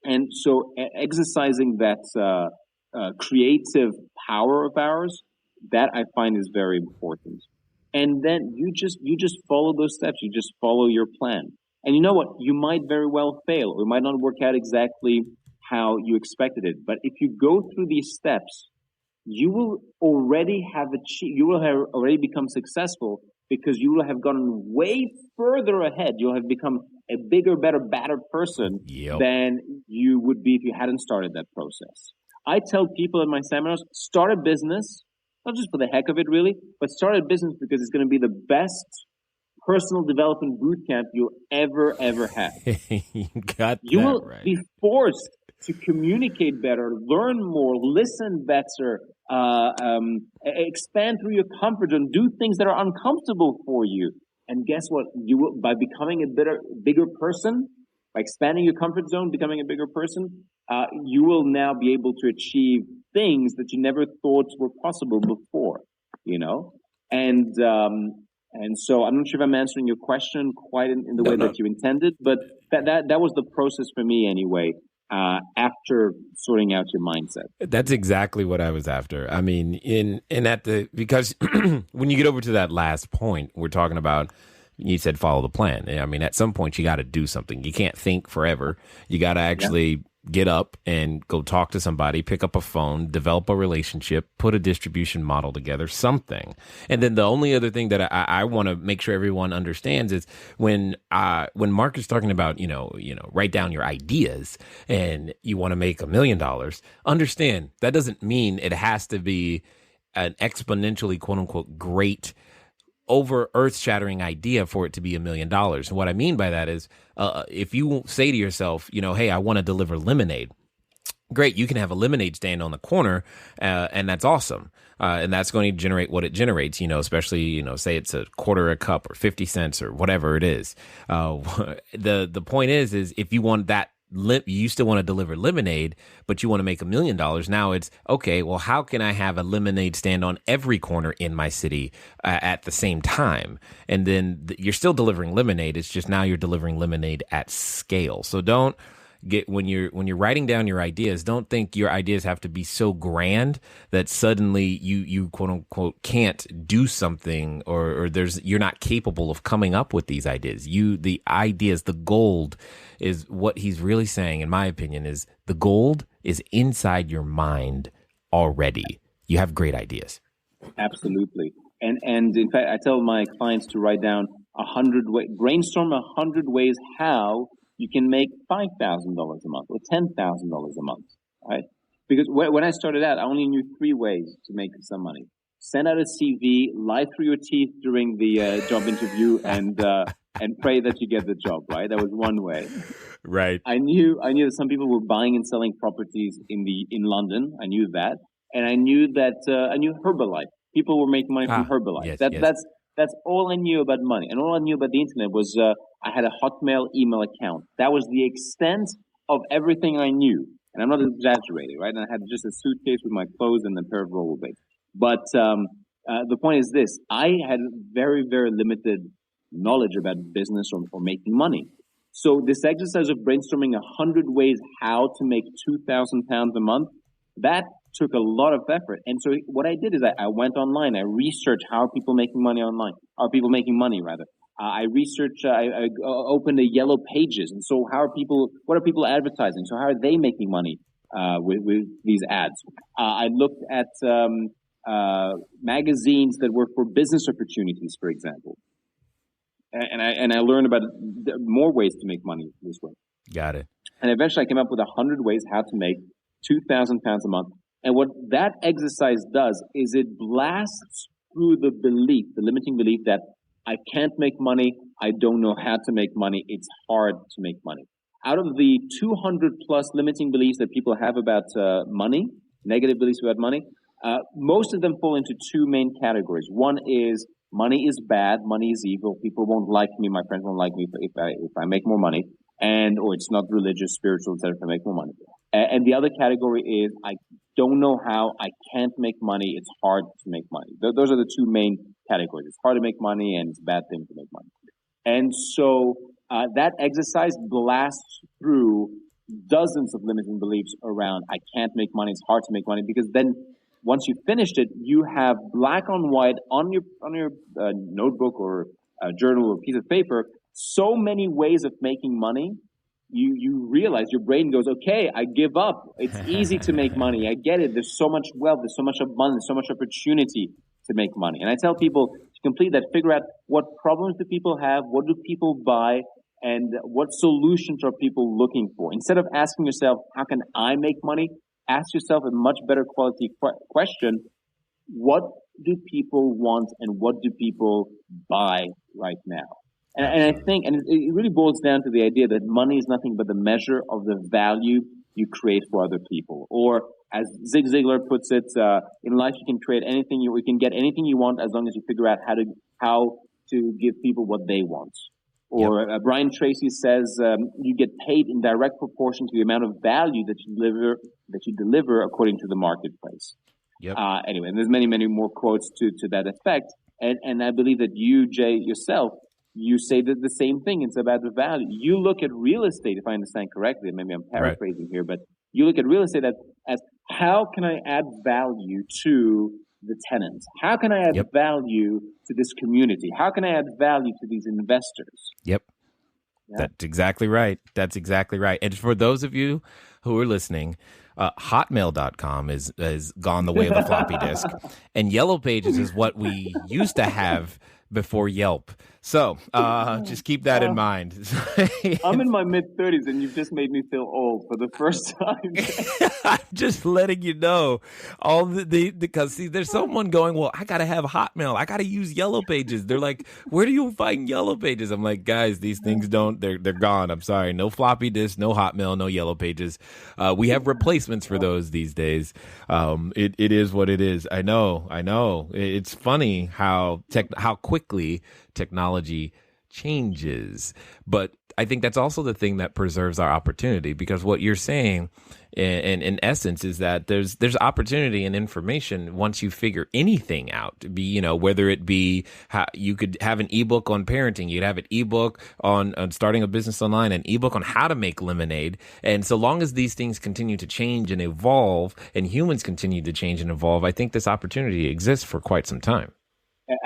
And so exercising that creative power of ours, that I find is very important. And then you just follow those steps. You just follow your plan. And you know what? You might very well fail. It might not work out exactly how you expected it. But if you go through these steps, you will already have achieved, you will have already become successful because you will have gone way further ahead. You'll have become a bigger, better, badder person than you would be if you hadn't started that process. I tell people in my seminars, start a business, not just for the heck of it really, but start a business because it's going to be the best personal development boot camp you'll ever have. You will right. be forced to communicate better, learn more, listen better, expand through your comfort zone, do things that are uncomfortable for you. And guess what? You will, by becoming a bigger person, by expanding your comfort zone, becoming a bigger person, you will now be able to achieve things that you never thought were possible before, you know? And so I'm not sure if I'm answering your question quite in the way that you intended, but that was the process for me anyway. After sorting out your mindset. That's exactly what I was after. I mean, because when you get over to that last point, we're talking about, you said follow the plan. I mean, at some point you got to do something. You can't think forever. You got to actually get up and go talk to somebody, pick up a phone, develop a relationship, put a distribution model together, something. And then the only other thing that I want to make sure everyone understands is when Mark is talking about, write down your ideas and you want to make $1 million, understand that doesn't mean it has to be an exponentially, quote unquote, great over earth-shattering idea for it to be $1 million. And what I mean by that is, if you say to yourself, hey, I want to deliver lemonade, great, you can have a lemonade stand on the corner, and that's awesome. And that's going to generate what it generates, especially, say it's a quarter a cup or 50 cents or whatever it is. The point is if you want that, you still want to deliver lemonade, but you want to make $1 million. Now it's, okay, well, how can I have a lemonade stand on every corner in my city at the same time? And then you're still delivering lemonade. It's just now you're delivering lemonade at scale. So don't when you're writing down your ideas, don't think your ideas have to be so grand that suddenly you quote unquote can't do something or you're not capable of coming up with these ideas. The ideas, the gold is what he's really saying, in my opinion, is the gold is inside your mind already. You have great ideas. Absolutely. And in fact, I tell my clients to write down brainstorm 100 ways how you can make $5,000 a month or $10,000 a month, right? Because when I started out, I only knew 3 ways to make some money. Send out a CV, lie through your teeth during the job interview, and pray that you get the job, right? That was one way. Right. I knew that some people were buying and selling properties in London. I knew that. And I knew Herbalife. People were making money from Herbalife. Yes. That's all I knew about money. And all I knew about the internet was I had a Hotmail email account. That was the extent of everything I knew. And I'm not exaggerating, right? And I had just a suitcase with my clothes and a pair of rollerblades. But the point is this. I had very, very limited knowledge about business or making money. So this exercise of brainstorming 100 ways how to make £2,000 a month, that took a lot of effort. And so what I did is I went online. I researched how are people making money online. Are people making money, rather? I researched, I opened the yellow pages. And so what are people advertising? So how are they making money with these ads? I looked at magazines that were for business opportunities, for example. And I learned about more ways to make money this way. Got it. And eventually I came up with 100 ways how to make £2,000 a month. And what that exercise does is it blasts through the limiting belief that I can't make money, I don't know how to make money, it's hard to make money. Out of the 200 plus limiting beliefs that people have about money, negative beliefs about money, most of them fall into 2 main categories. One is money is bad, money is evil, people won't like me, my friends won't like me if I make more money, or it's not religious, spiritual, etc. if I make more money. And the other category is I don't know how, I can't make money, it's hard to make money. Those are the 2 main categories. It's hard to make money and it's a bad thing to make money. And so that exercise blasts through dozens of limiting beliefs around I can't make money, it's hard to make money, because then once you've finished it, you have black on white on your notebook or a journal or piece of paper so many ways of making money, you realize your brain goes, okay, I give up. It's easy to make money. I get it. There's so much wealth. There's so much abundance, so much opportunity to make money. And I tell people to complete that, figure out what problems do people have, what do people buy, and what solutions are people looking for. Instead of asking yourself, how can I make money? Ask yourself a much better quality question. What do people want and what do people buy right now? And I think, and it really boils down to the idea that money is nothing but the measure of the value you create for other people. Or as Zig Ziglar puts it, in life you can create anything, you can get anything you want as long as you figure out how to give people what they want. Or Brian Tracy says, you get paid in direct proportion to the amount of value that you deliver according to the marketplace. Anyway, and there's many, many more quotes to that effect. And I believe that you, Jay, yourself, you say that the same thing. It's about the value. You look at real estate, if I understand correctly, maybe I'm paraphrasing here, but you look at real estate as how can I add value to the tenants? How can I add value to this community? How can I add value to these investors? Yep. Yeah. That's exactly right. That's exactly right. And for those of you who are listening, hotmail.com is gone the way of the floppy disk, and Yellow Pages is what we used to have before Yelp. So just keep that in mind. I'm in my mid-30s and you've just made me feel old for the first time. I'm just letting you know all because see, there's someone going, well, I got to have Hotmail. I got to use Yellow Pages. They're like, where do you find Yellow Pages? I'm like, guys, these things they're gone. I'm sorry. No floppy disk, no Hotmail, no Yellow Pages. We have replacements for those these days. It is what it is. I know. It's funny how quickly technology changes, but I think that's also the thing that preserves our opportunity, because what you're saying in essence is that there's opportunity and information once you figure anything out. Whether it be how you could have an ebook on parenting, you'd have an ebook on starting a business online, an ebook on how to make lemonade. And so long as these things continue to change and evolve, and humans continue to change and evolve, I think this opportunity exists for quite some time.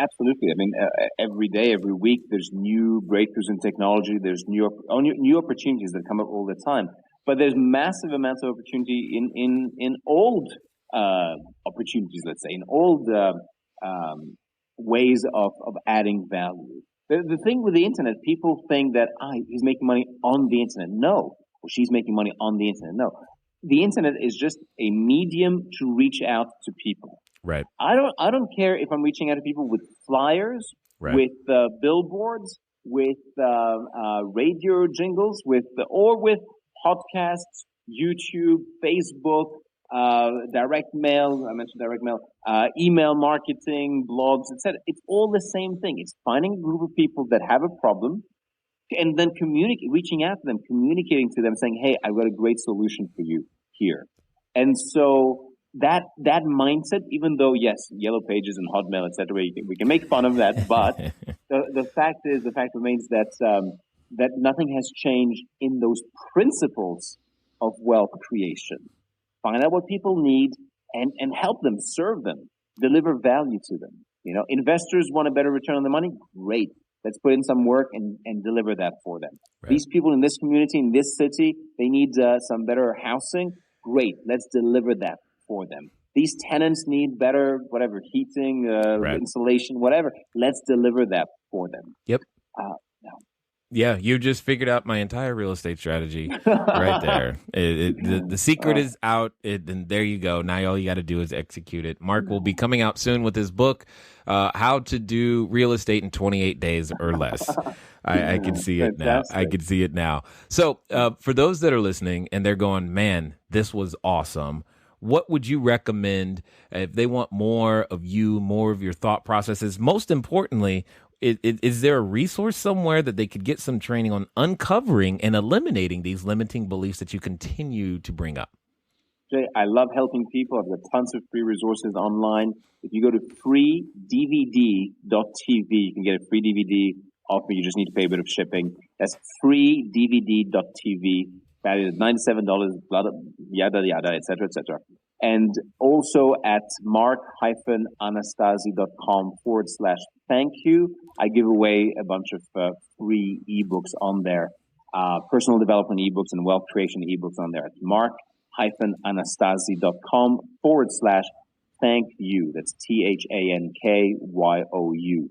Absolutely. I mean, every day, every week, there's new breakthroughs in technology. There's new opportunities that come up all the time. But there's massive amounts of opportunity in old opportunities, let's say, in old ways of adding value. The thing with the internet, people think that he's making money on the internet. No. Or she's making money on the internet. No. The internet is just a medium to reach out to people. Right. I don't care if I'm reaching out to people with flyers, with billboards, with radio jingles, or with podcasts, YouTube, Facebook, direct mail. I mentioned direct mail, email marketing, blogs, etc. It's all the same thing. It's finding a group of people that have a problem, and then reaching out to them, communicating to them, saying, "Hey, I've got a great solution for you here." And so that mindset, even though, yes, Yellow Pages and Hotmail, etc., we can make fun of that, but the fact remains that that nothing has changed in those principles of wealth creation. Find out what people need and help them, serve them, deliver value to them. Investors want a better return on their money. Great. Let's put in some work and deliver that for them. Right. These people in this community, in this city, they need some better housing. Great. Let's deliver that for them. These tenants need better, whatever, heating, insulation, whatever. Let's deliver that for them. Yep. Yeah, you just figured out my entire real estate strategy right there. The secret is out, and there you go. Now all you got to do is execute it. Mark will be coming out soon with his book, How to Do Real Estate in 28 Days or Less. I can see it now. I can see it now. So for those that are listening and they're going, man, this was awesome, what would you recommend if they want more of you, more of your thought processes? Most importantly, is there a resource somewhere that they could get some training on uncovering and eliminating these limiting beliefs that you continue to bring up? Jay, I love helping people. I've got tons of free resources online. If you go to freedvd.tv, you can get a free DVD off me. You just need to pay a bit of shipping. That's freedvd.tv. Valued at $97, yada, yada, et cetera, et cetera. And also at mark-anastasi.com/thank you. I give away a bunch of free ebooks on there, personal development ebooks and wealth creation ebooks on there at mark-anastasi.com/thank you. That's THANKYOU.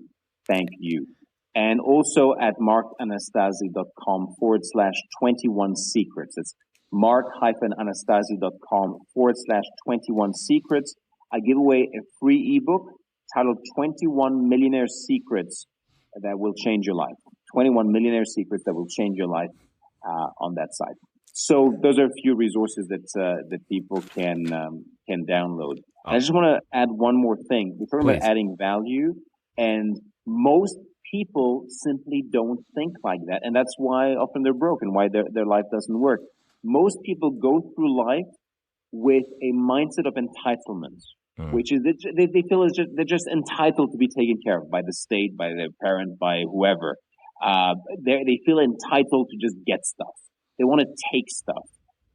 Thank you. And also at mark-anastasi.com/21 secrets. It's mark-anastasi.com/21 secrets. I give away a free ebook titled 21 Millionaire Secrets that will change your life. 21 Millionaire Secrets that will change your life on that site. So those are a few resources that people can download. And I just want to add one more thing. We're talking about adding value, and most people simply don't think like that, and that's why often they're broke and why their life doesn't work. Most people go through life with a mindset of entitlement, which is they feel they're just entitled to be taken care of by the state, by their parent, by whoever. They feel entitled to just get stuff. They want to take stuff,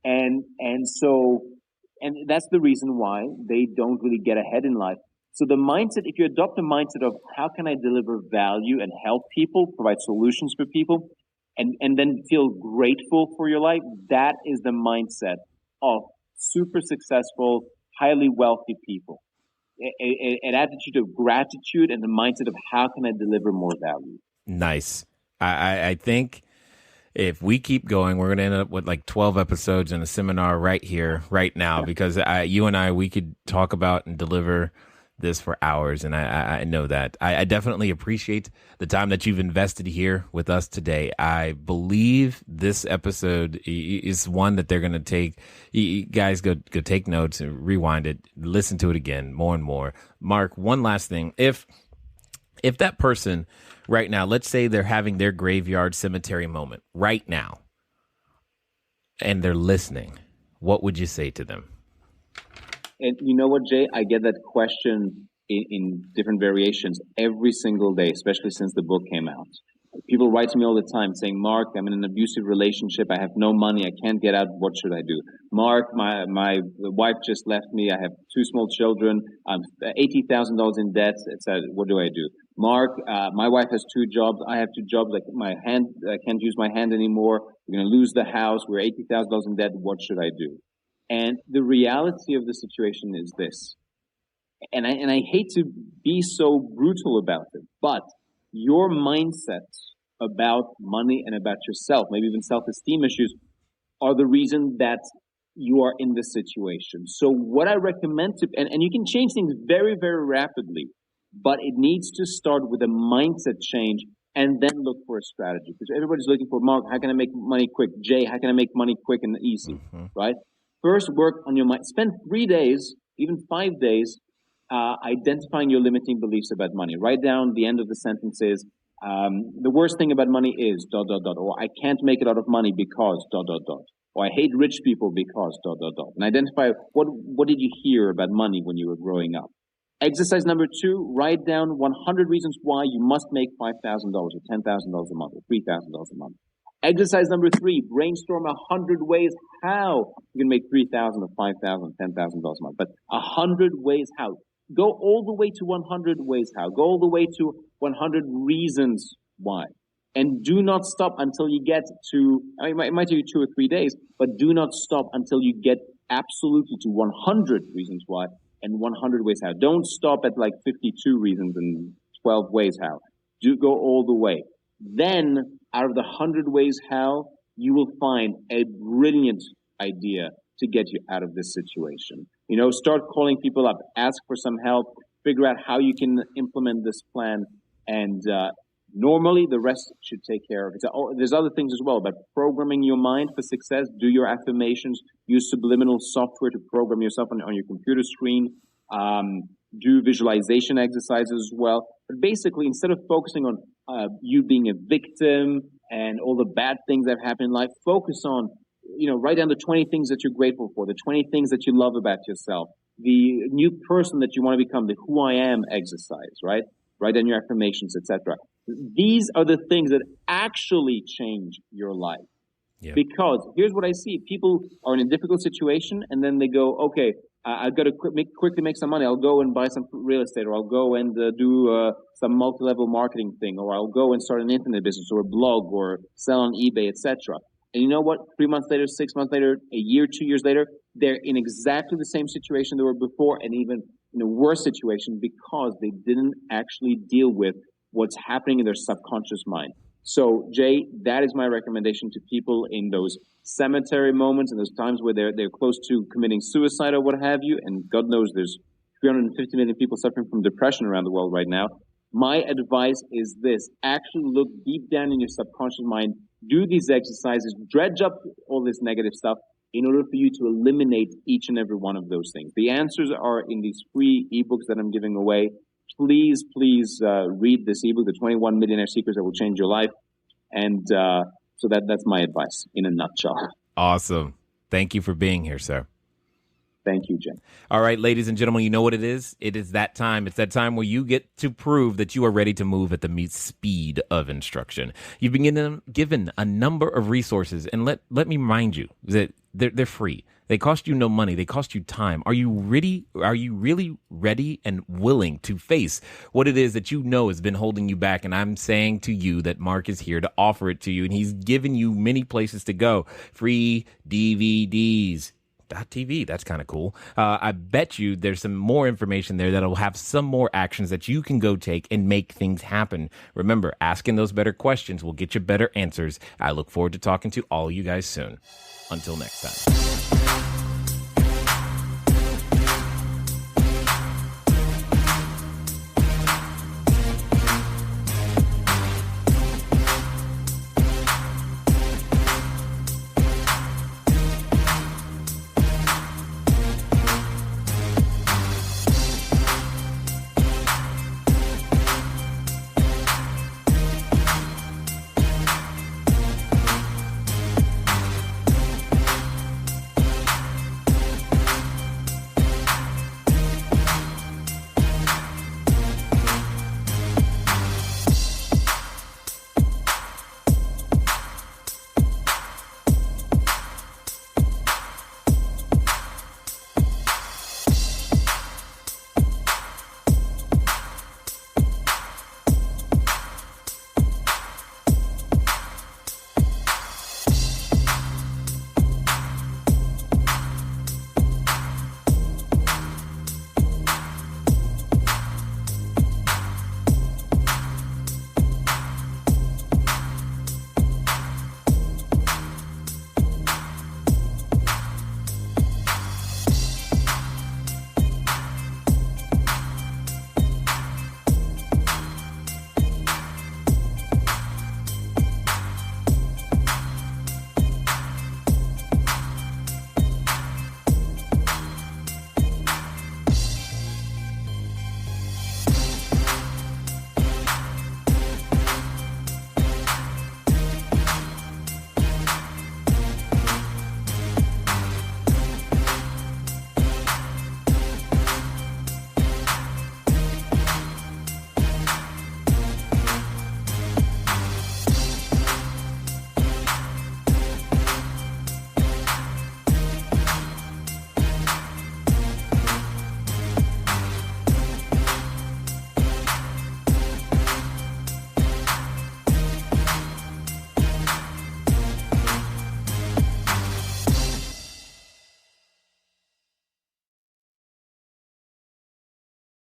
and that's the reason why they don't really get ahead in life. So the mindset, if you adopt a mindset of how can I deliver value and help people, provide solutions for people, and then feel grateful for your life, that is the mindset of super successful, highly wealthy people. An attitude of gratitude and the mindset of how can I deliver more value. Nice. I think if we keep going, we're going to end up with like 12 episodes in a seminar right here, right now, because you and I, we could talk about and deliver this for hours, and I know that. I definitely appreciate the time that you've invested here with us today. I believe this episode is one that they're going to take. You guys go take notes and rewind it, listen to it again more and more. Mark, one last thing. If that person right now, let's say they're having their graveyard cemetery moment right now, and they're listening, what would you say to them? And you know what, Jay? I get that question in different variations every single day, especially since the book came out. People write to me all the time saying, Mark, I'm in an abusive relationship. I have no money. I can't get out. What should I do? Mark, my wife just left me. I have 2 small children. I'm $80,000 in debt. What do I do? Mark, my wife has 2 jobs. I have 2 jobs. I can't use my hand anymore. We're going to lose the house. We're $80,000 in debt. What should I do? And the reality of the situation is this, and I hate to be so brutal about it, but your mindset about money and about yourself, maybe even self-esteem issues, are the reason that you are in this situation. So what I recommend and you can change things very, very rapidly, but it needs to start with a mindset change and then look for a strategy. Because everybody's looking for, Mark, how can I make money quick? Jay, how can I make money quick and easy, right? First, work on your mind. Spend 3 days, even 5 days, identifying your limiting beliefs about money. Write down the end of the sentences. The worst thing about money is ... or I can't make a lot of money because ... or I hate rich people because ... And identify what did you hear about money when you were growing up. Exercise number 2, write down 100 reasons why you must make $5,000 or $10,000 a month or $3,000 a month. Exercise number 3, brainstorm 100 ways how you can make $3,000 or $5,000, $10,000 a month. But 100 ways how. Go all the way to 100 ways how. Go all the way to 100 reasons why. And do not stop until you get to, it might take you 2 or 3 days, but do not stop until you get absolutely to 100 reasons why and 100 ways how. Don't stop at like 52 reasons and 12 ways how. Do go all the way. Then, out of the 100 ways how, you will find a brilliant idea to get you out of this situation. Start calling people up, ask for some help, figure out how you can implement this plan, and normally the rest should take care of it. There's other things as well, but programming your mind for success, do your affirmations, use subliminal software to program yourself on your computer screen, do visualization exercises as well. But basically, instead of focusing on you being a victim and all the bad things that have happened in life, focus on, write down the 20 things that you're grateful for, the 20 things that you love about yourself, the new person that you want to become, the who I am exercise, right? Write down your affirmations, etc. These are the things that actually change your life. Yeah. Because here's what I see. People are in a difficult situation and then they go, okay, I've got to quickly make some money. I'll go and buy some real estate, or I'll go and do some multi-level marketing thing, or I'll go and start an internet business or a blog or sell on eBay, etc. And you know what? 3 months later, 6 months later, a year, 2 years later, they're in exactly the same situation they were before, and even in a worse situation, because they didn't actually deal with what's happening in their subconscious mind. So, Jay, that is my recommendation to people in those cemetery moments and those times where they're close to committing suicide or what have you. And God knows there's 350 million people suffering from depression around the world right now. My advice is this: actually look deep down in your subconscious mind, do these exercises, dredge up all this negative stuff in order for you to eliminate each and every one of those things. The answers are in these free ebooks that I'm giving away. Please read this ebook, The 21 Millionaire Secrets That Will Change Your Life. And so that's my advice in a nutshell. Awesome. Thank you for being here, sir. Thank you, Jim. All right, ladies and gentlemen, you know what it is? It is that time. It's that time where you get to prove that you are ready to move at the speed of instruction. You've been given a number of resources, and let me remind you that they're free. They cost you no money. They cost you time. Are you really ready and willing to face what it is that you know has been holding you back? And I'm saying to you that Mark is here to offer it to you, and he's given you many places to go. Free DVDs. .tv. That's kind of cool. I bet you there's some more information there that'll have some more actions that you can go take and make things happen. Remember, asking those better questions will get you better answers. I look forward to talking to all you guys soon. Until next time.